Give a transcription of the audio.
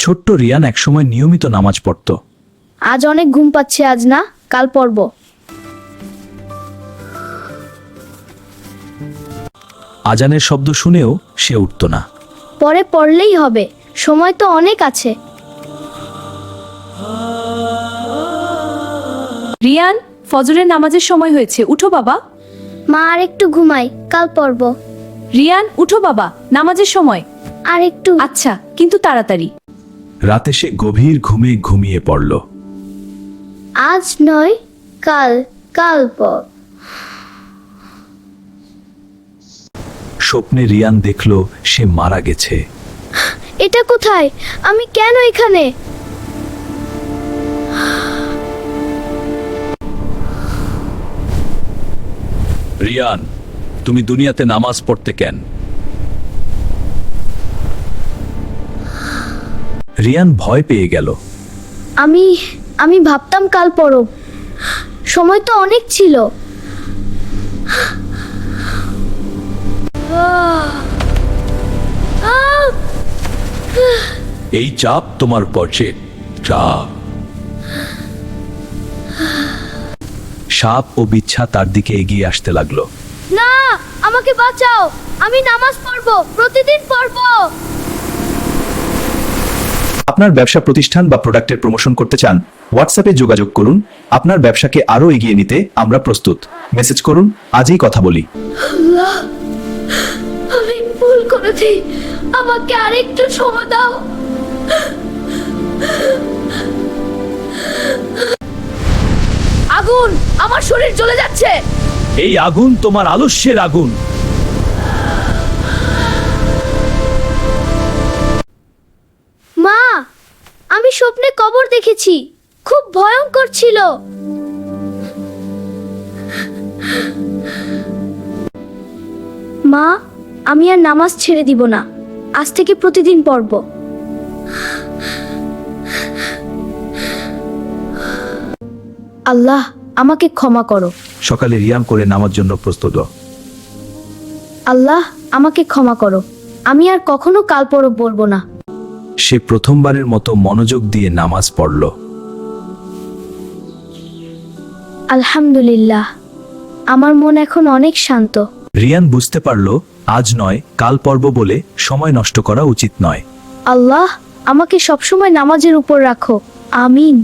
ছোট্ট রিয়ান একসময় নিয়মিত নামাজ পড়ত। আজ অনেক ঘুম পাচ্ছে, আজ না, কাল পড়ব। আজানের শব্দ শুনেও সে উঠত না। পরে পড়লেই হবে, সময় তো অনেক আছে। রিয়ান, ফজরের নামাজের সময় হয়েছে, উঠো বাবা। মা আর একটু ঘুমাই, কাল পড়ব। রিয়ান, উঠো বাবা, নামাজের সময়। আর একটু। আচ্ছা, কিন্তু তাড়াতাড়ি। রাতে সে গভীর ঘুমে ঘুমিয়ে পড়ল। আজ নয়, কাল, কাল পর। স্বপ্নে রিয়ান দেখল সে মারা গেছে। এটা কোথায়? আমি কেন এখানে? রিয়ান, তুমি দুনিয়াতে নামাজ পড়তে কেন? রিয়ান ভয় পেয়ে গেল। আমি ভাবতাম কাল পড়ব, সময় তো অনেক ছিল। এই চাপ তোমার পড়ছে চাপ। সাপ ও বিচ্ছা তার দিকে এগিয়ে আসতে লাগলো। না, আমাকে বাঁচাও, আমি নামাজ পড়ব, প্রতিদিন পড়ব। আপনার ব্যবসা প্রতিষ্ঠান বা প্রোডাক্টের প্রমোশন করতে চান? হোয়াটসঅ্যাপে যোগাযোগ করুন। আপনার ব্যবসাকে আরো এগিয়ে নিতে আমরা প্রস্তুত। মেসেজ করুন, আজই কথা বলি। আল্লাহ, আমি ভুল করেছি, আমাকে আরেকটু সময় দাও। আগুন, আমার শরীর জ্বলে যাচ্ছে। এই আগুন তোমার আলস্যের আগুন। মা, আমি স্বপ্নে কবর দেখেছি, খুব ভয়ঙ্কর ছিল। মা, আমি আর নামাজ ছেড়ে দিব না, আজ থেকে প্রতিদিন পড়ব। আল্লাহ, আমাকে ক্ষমা করো। সকালে রিয়াম করে নামার জন্য প্রস্তুত। আল্লাহ, আমাকে ক্ষমা করো, আমি আর কখনো কাল পড়ব বলবো না। সে প্রথমবারের মতো মনোযোগ দিয়ে নামাজ পড়ল। আলহামদুলিল্লাহ, আমার মন এখন অনেক শান্ত। রিয়ান বুঝতে পারল আজ নয় কাল পড়ব বলে সময় নষ্ট করা উচিত নয়। আল্লাহ, আমাকে সবসময় নামাজের উপর রাখো, আমিন।